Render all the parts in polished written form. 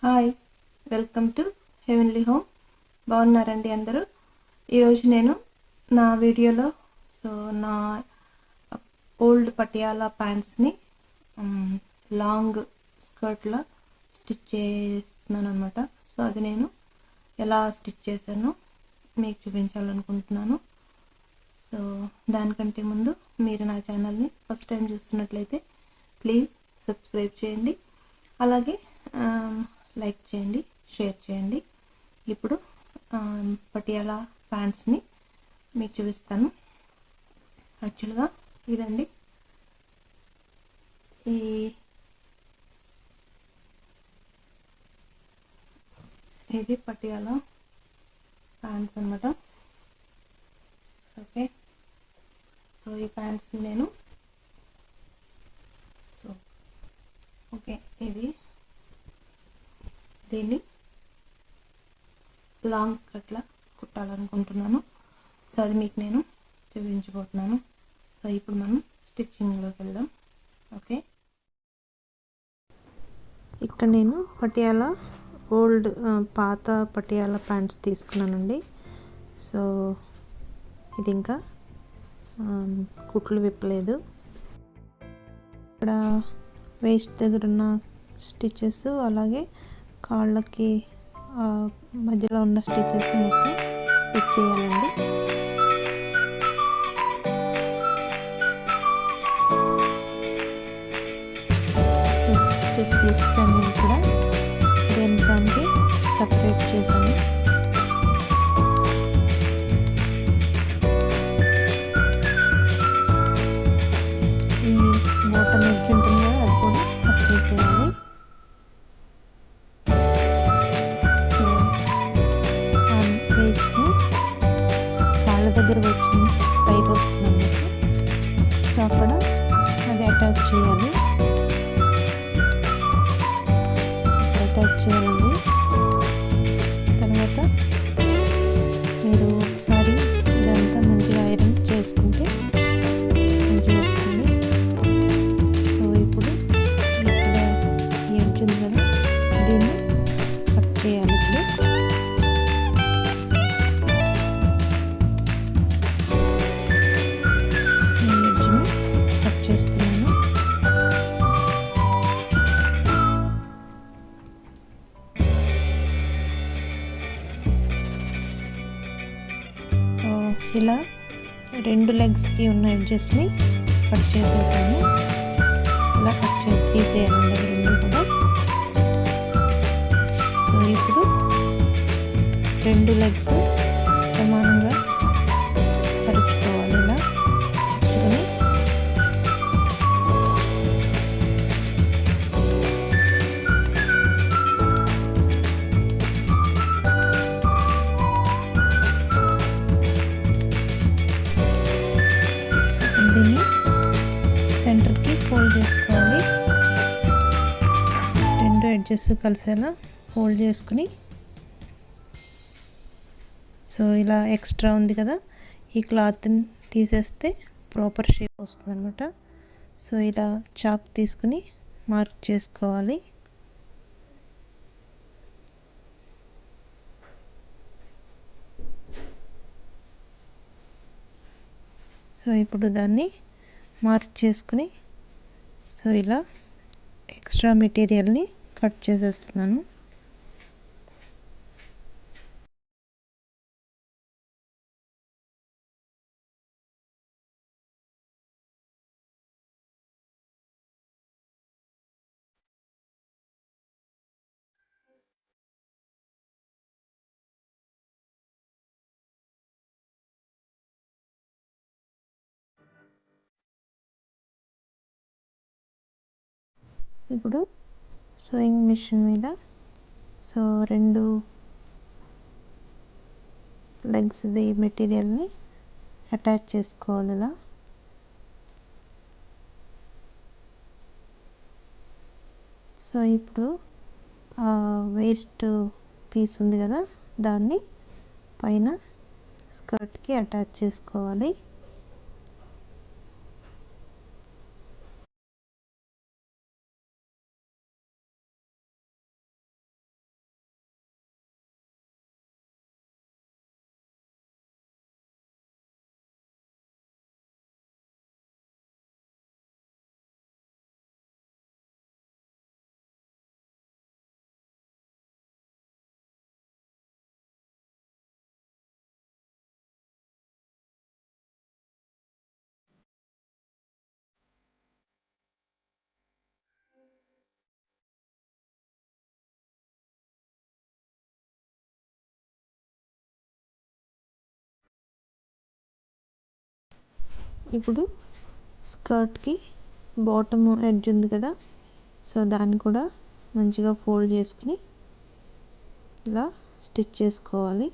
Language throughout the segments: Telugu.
Hi, welcome to heavenly home. బాగున్నారండి అందరూ? ఈరోజు నేను నా వీడియోలో నా ఓల్డ్ పటియాలా ప్యాంట్స్ని లాంగ్ స్కర్ట్లో స్టిచ్ చేస్తున్నాను అనమాట. అది నేను ఎలా స్టిచ్ చేశానో మీకు చూపించాలనుకుంటున్నాను. దానికంటే ముందు మీరు నా ఛానల్ని ఫస్ట్ టైం చూస్తున్నట్లయితే ప్లీజ్ సబ్స్క్రైబ్ చేయండి, అలాగే లైక్ చేయండి, షేర్ చేయండి. ఇప్పుడు పటియాలా ప్యాంట్స్ని మీకు చూపిస్తాను. యాక్చువల్గా ఇదండి, ఇది పటియాలా ప్యాంట్స్ అనమాట. ఓకే, ఈ ప్యాంట్స్ని నేను దీన్ని లాంగ్ స్కర్ట్లా కుట్టాలనుకుంటున్నాను. అది మీకు నేను చూపించబోతున్నాను. ఇప్పుడు మనం స్టిచ్చింగ్లోకి వెళ్దాం. ఓకే, ఇక్కడ నేను పటియాలా ఓల్డ్ పాత పటియాలా ప్యాంట్స్ తీసుకున్నానండి. ఇది ఇంకా కుట్లు విప్పలేదు. ఇక్కడ వేస్ట్ దగ్గర ఉన్న స్టిచెస్, అలాగే కాళ్ళకి మధ్యలో ఉన్న స్టిచెస్ మొత్తం విప్పేయాలండి. స్టిచెస్ తీసాను కూడా దేనికి సపరేట్ చేశాను. ఈ బాటమ్ ఎడ్జ్ ఉంటుంది కదా, అది కూడా కట్ చేసేయాలి. కాళ్ళ దగ్గర వచ్చి పైకి వస్తుంది అన్నమాట. అక్కడ అది అటాచ్ చేయాలి. తర్వాత మీరు ఒకసారి ఇదంతా మంచిగా ఐరన్ చేసుకుంటే మంచిగా వస్తుంది. ఇప్పుడు ఇక్కడ ఎడ్జ్ ఉంది కదా, దీన్ని కట్ చేయాలి. ఇప్పుడు కట్ చేస్తున్నాను. ఇలా రెండు లెగ్స్కి ఉన్న ఎడ్జెస్ని కట్ చేసేసాను. ఇలా కట్ చేసి తీసేయాలండి రెండు కూడా. ఇప్పుడు రెండు లెగ్స్ సమానంగా పరుచుకోవాలి. ఇలా పరుచుకొని దీన్ని సెంటర్కి ఫోల్డ్ చేసుకోవాలి. రెండు ఎడ్జెస్ కలిసేలా ఫోల్డ్ చేసుకుని, ఇలా ఎక్స్ట్రా ఉంది కదా, ఈ క్లాత్ని తీసేస్తే ప్రాపర్ షేప్ వస్తుంది అనమాట. ఇలా చాక్ తీసుకుని మార్క్ చేసుకోవాలి. ఇప్పుడు దాన్ని మార్క్ చేసుకుని ఇలా ఎక్స్ట్రా మెటీరియల్ని కట్ చేసేస్తున్నాను. ఇప్పుడు సోయింగ్ మిషన్ మీద రెండు లెగ్స్ది మెటీరియల్ని అటాచ్ చేసుకోవాలి. ఇలా ఇప్పుడు వేస్ట్ పీస్ ఉంది కదా, దాన్ని పైన స్కర్ట్కి అటాచ్ చేసుకోవాలి. ఇప్పుడు స్కర్ట్కి బాటమ్ ఎడ్జ్ ఉంది కదా, సో దాన్ని కూడా మంచిగా ఫోల్డ్ చేసుకుని ఇలా స్టిచ్ చేసుకోవాలి.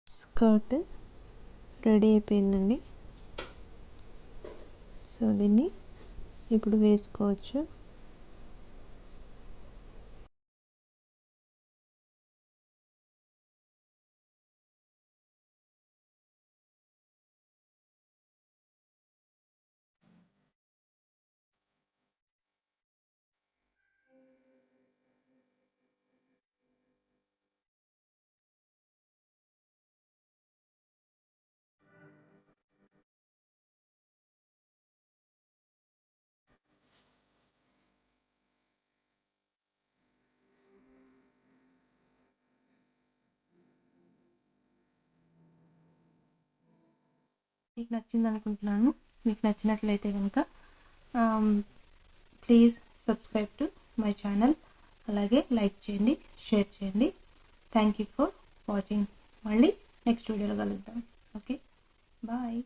స్కర్ట్ రెడీ అయిపోయిందండి. సో దీన్ని ఇప్పుడు వేసుకోవచ్చు. మీకు నచ్చింది అనుకుంటున్నాను. మీకు నచ్చినట్లయితే కనుక please subscribe to my channel. అలాగే లైక్ చేయండి, షేర్ చేయండి. Thank you for watching. మళ్ళీ నెక్స్ట్ వీడియోలో కలుద్దాం. Okay, bye.